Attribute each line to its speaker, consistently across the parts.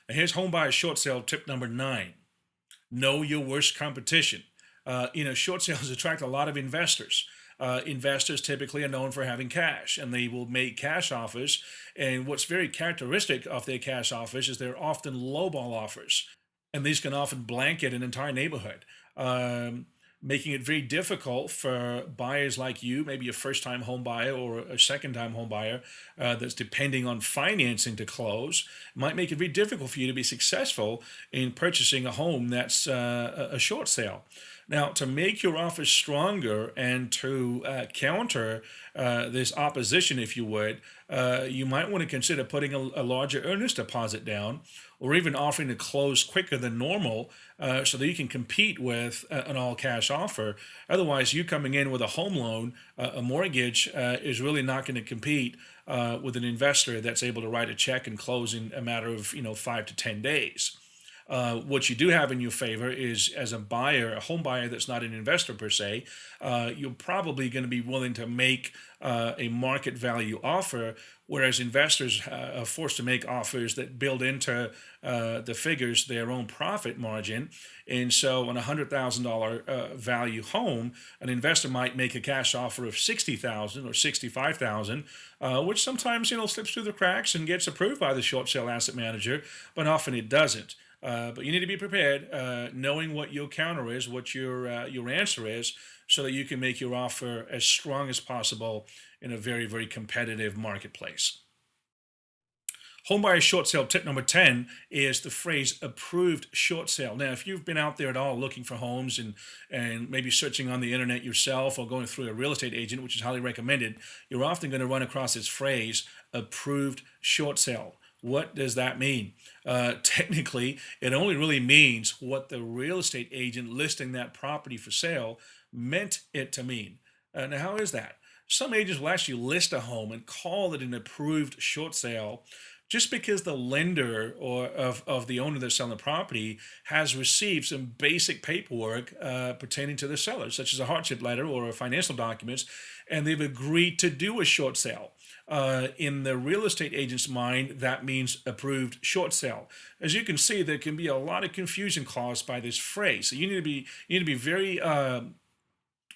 Speaker 1: And here's Homebuyer short sale tip number 9. Know your worst competition. Short sales attract a lot of investors. Investors typically are known for having cash, and they will make cash offers. And what's very characteristic of their cash offers is they're often lowball offers, and these can often blanket an entire neighborhood, um, making it very difficult for buyers like you, maybe a first-time home buyer or a second-time home buyer that's depending on financing to close. It might make it very difficult for you to be successful in purchasing a home that's a short sale. Now, to make your offer stronger and to counter this opposition, if you would, you might want to consider putting a larger earnest deposit down, or even offering to close quicker than normal, so that you can compete with an all cash offer. Otherwise, you coming in with a home loan, a mortgage, is really not going to compete with an investor that's able to write a check and close in a matter of 5 to 10 days. What you do have in your favor is, as a buyer, a home buyer that's not an investor per se, you're probably going to be willing to make a market value offer, whereas investors are forced to make offers that build into the figures their own profit margin. And so, on a $100,000 value home, an investor might make a cash offer of 60,000 or 65,000, which sometimes slips through the cracks and gets approved by the short sale asset manager, but often it doesn't. But you need to be prepared, knowing what your counter is, what your answer is, so that you can make your offer as strong as possible in a very, very competitive marketplace. Homebuyer short sale tip number 10 is the phrase approved short sale. Now, if you've been out there at all looking for homes and maybe searching on the internet yourself or going through a real estate agent, which is highly recommended, you're often going to run across this phrase approved short sale. What does that mean? Technically, it only really means what the real estate agent listing that property for sale meant it to mean. Now, how is that? Some agents will actually list a home and call it an approved short sale just because the lender or of the owner that's selling the property has received some basic paperwork pertaining to the seller, such as a hardship letter or financial documents, and they've agreed to do a short sale. In the real estate agent's mind, that means approved short sale. As you can see, there can be a lot of confusion caused by this phrase. So you need to be very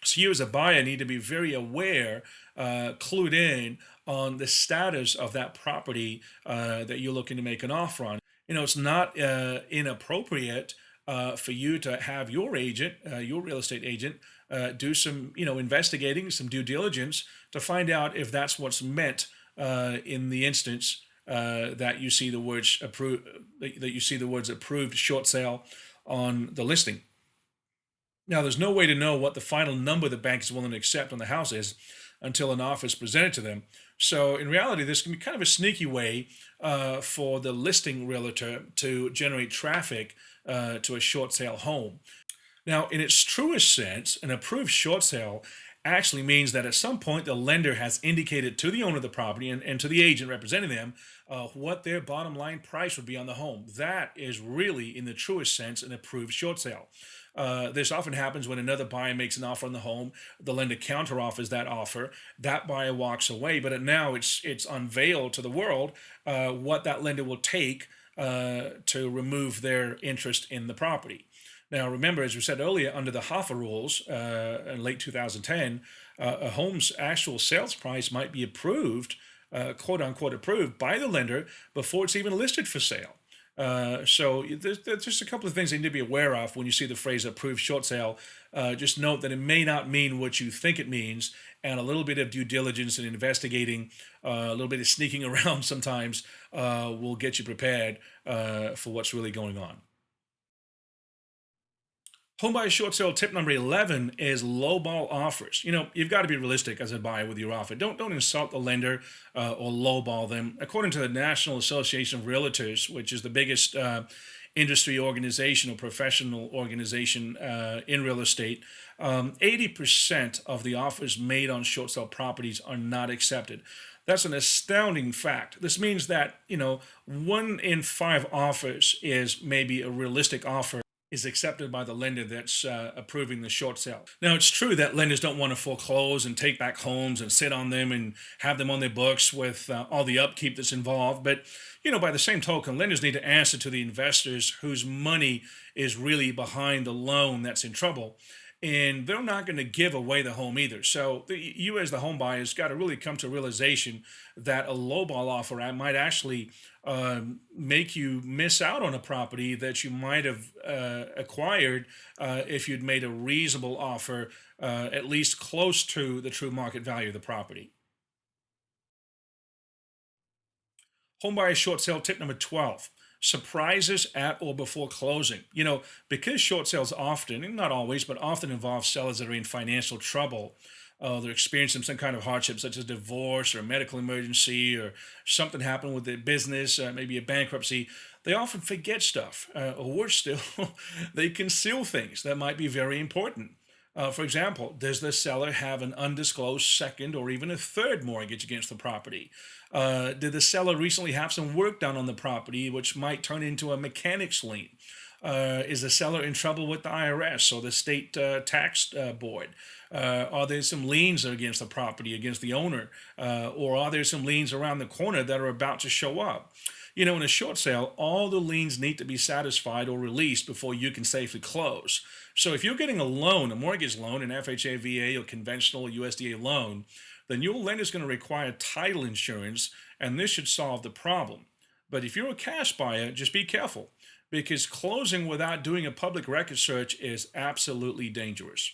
Speaker 1: so you as a buyer need to be very aware, clued in on the status of that property that you're looking to make an offer on. It's not inappropriate for you to have your agent, your real estate agent, do some, investigating, some due diligence to find out if that's what's meant in the instance that you see the words approved, that you see the words approved short sale on the listing. Now, there's no way to know what the final number the bank is willing to accept on the house is until an offer is presented to them. So, in reality, this can be kind of a sneaky way for the listing realtor to generate traffic to a short sale home. Now, in its truest sense, an approved short sale actually means that at some point the lender has indicated to the owner of the property and to the agent representing them what their bottom line price would be on the home. That is really, in the truest sense, an approved short sale. This often happens when another buyer makes an offer on the home, the lender counteroffers that offer, that buyer walks away, but now it's unveiled to the world what that lender will take to remove their interest in the property. Now, remember, as we said earlier, under the Hoffa rules in late 2010, a home's actual sales price might be approved, quote unquote, approved by the lender before it's even listed for sale. So there's just a couple of things you need to be aware of when you see the phrase approved short sale. Just note that it may not mean what you think it means, and a little bit of due diligence and investigating, a little bit of sneaking around sometimes will get you prepared for what's really going on. Homebuyer short sale tip number 11 is lowball offers. You've got to be realistic as a buyer with your offer. Don't insult the lender or lowball them. According to the National Association of Realtors, which is the biggest industry organization or professional organization in real estate, 80% of the offers made on short sale properties are not accepted. That's an astounding fact. This means that, 1 in 5 offers is maybe a realistic offer is accepted by the lender that's approving the short sale. Now, it's true that lenders don't want to foreclose and take back homes and sit on them and have them on their books with all the upkeep that's involved. But, by the same token, lenders need to answer to the investors whose money is really behind the loan that's in trouble. And they're not going to give away the home either. So you, as the home buyers, got to really come to a realization that a lowball offer might actually make you miss out on a property that you might have acquired if you'd made a reasonable offer, at least close to the true market value of the property. Homebuyer short sale tip number 12: surprises at or before closing. Because short sales often, and not always, but often involve sellers that are in financial trouble. They're experiencing some kind of hardship, such as divorce or medical emergency, or something happened with their business, maybe a bankruptcy. They often forget stuff, or worse still, they conceal things that might be very important. For example, does the seller have an undisclosed second or even a third mortgage against the property? Did the seller recently have some work done on the property, which might turn into a mechanic's lien? Is the seller in trouble with the IRS or the state tax board? Are there some liens against the property, against the owner? Or are there some liens around the corner that are about to show up? In a short sale, all the liens need to be satisfied or released before you can safely close. So if you're getting a loan, a mortgage loan, an FHA, VA, or conventional USDA loan, then your lender is going to require title insurance, and this should solve the problem. But if you're a cash buyer, just be careful, because closing without doing a public record search is absolutely dangerous.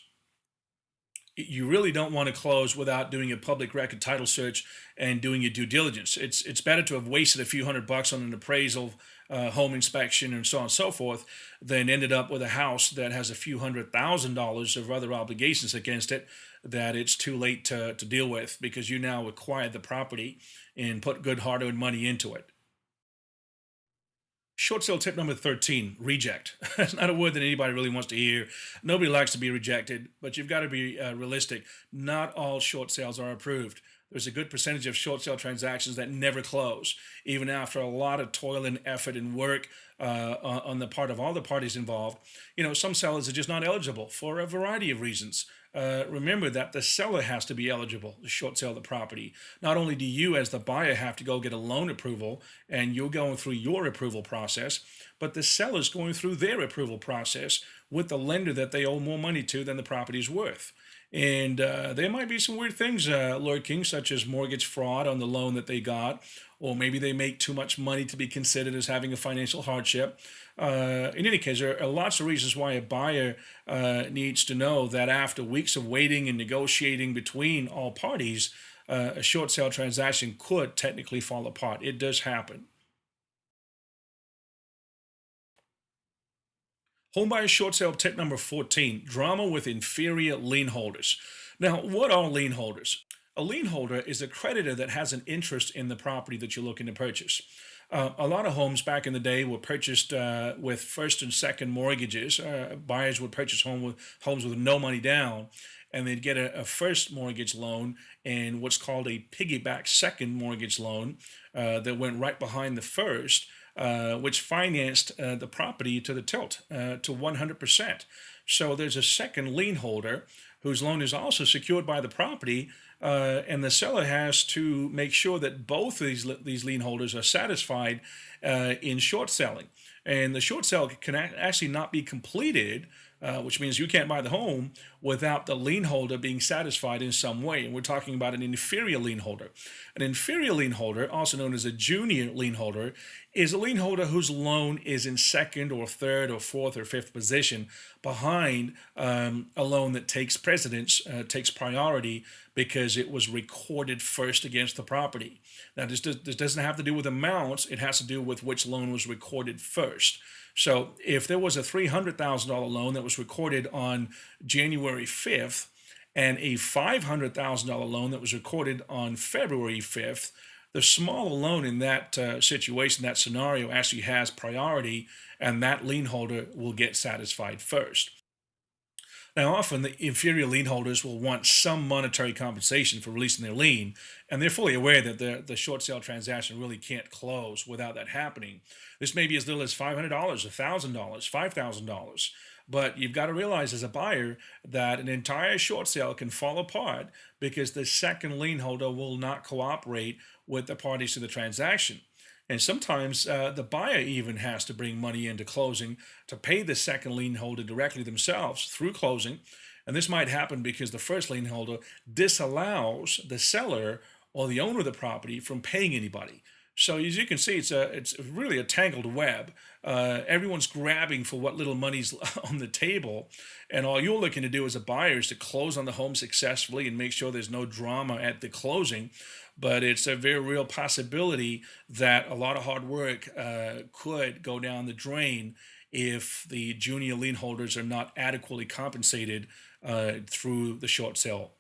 Speaker 1: You really don't want to close without doing a public record title search and doing your due diligence. It's better to have wasted a few $100 on an appraisal, home inspection, and so on and so forth, than ended up with a house that has a few $100,000 of other obligations against it that it's too late to deal with, because you now acquired the property and put good hard-earned money into it. Short sale tip number 13: reject. It's not a word that anybody really wants to hear. Nobody likes to be rejected, but you've got to be realistic. Not all short sales are approved. There's a good percentage of short sale transactions that never close, even after a lot of toil and effort and work on the part of all the parties involved. Some sellers are just not eligible for a variety of reasons. Remember that the seller has to be eligible to short sell the property. Not only do you, as the buyer, have to go get a loan approval, and you're going through your approval process, but the seller's going through their approval process with the lender that they owe more money to than the property's worth. And there might be some weird things lurking, such as mortgage fraud on the loan that they got, or maybe they make too much money to be considered as having a financial hardship. In any case, there are lots of reasons why a buyer needs to know that after weeks of waiting and negotiating between all parties, a short sale transaction could technically fall apart. It does happen. Homebuyer short sale tip number 14: drama with inferior lien holders. Now, what are lien holders? A lien holder is a creditor that has an interest in the property that you're looking to purchase. A lot of homes back in the day were purchased with first and second mortgages. Buyers would purchase homes with no money down, and they'd get a first mortgage loan and what's called a piggyback second mortgage loan that went right behind the first, which financed the property to the tilt to 100%. So there's a second lien holder whose loan is also secured by the property, and the seller has to make sure that both of these lien holders are satisfied in short selling. And the short sale can actually not be completed, which means you can't buy the home without the lien holder being satisfied in some way. And we're talking about an inferior lien holder. An inferior lien holder, also known as a junior lien holder, is a lien holder whose loan is in second or third or fourth or fifth position behind a loan that takes precedence, takes priority because it was recorded first against the property. Now, this doesn't have to do with amounts. It has to do with which loan was recorded first. So if there was a $300,000 loan that was recorded on January 5th and a $500,000 loan that was recorded on February 5th, the smaller loan in that situation, that scenario, actually has priority, and that lien holder will get satisfied first. Now, often the inferior lien holders will want some monetary compensation for releasing their lien, and they're fully aware that the short sale transaction really can't close without that happening. This may be as little as $500, $1,000, $5,000. But you've got to realize as a buyer that an entire short sale can fall apart because the second lien holder will not cooperate with the parties to the transaction. And sometimes the buyer even has to bring money into closing to pay the second lien holder directly themselves through closing. And this might happen because the first lien holder disallows the seller or the owner of the property from paying anybody. So as you can see, it's really a tangled web. Everyone's grabbing for what little money's on the table, and all you're looking to do as a buyer is to close on the home successfully and make sure there's no drama at the closing. But it's a very real possibility that a lot of hard work could go down the drain if the junior lien holders are not adequately compensated through the short sale.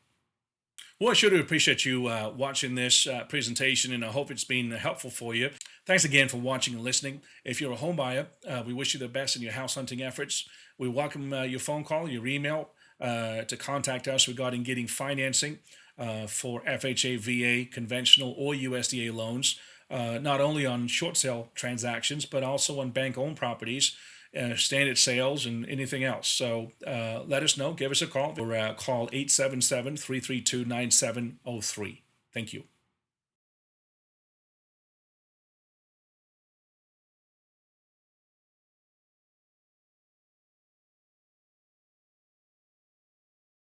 Speaker 1: Well, I sure do appreciate you watching this presentation, and I hope it's been helpful for you. Thanks again for watching and listening. If you're a home buyer, we wish you the best in your house hunting efforts. We welcome your phone call, your email to contact us regarding getting financing for FHA, VA, conventional, or USDA loans, not only on short sale transactions, but also on bank owned properties, standard sales, and anything else. So let us know. Give us a call or call 877 332 9703. Thank you.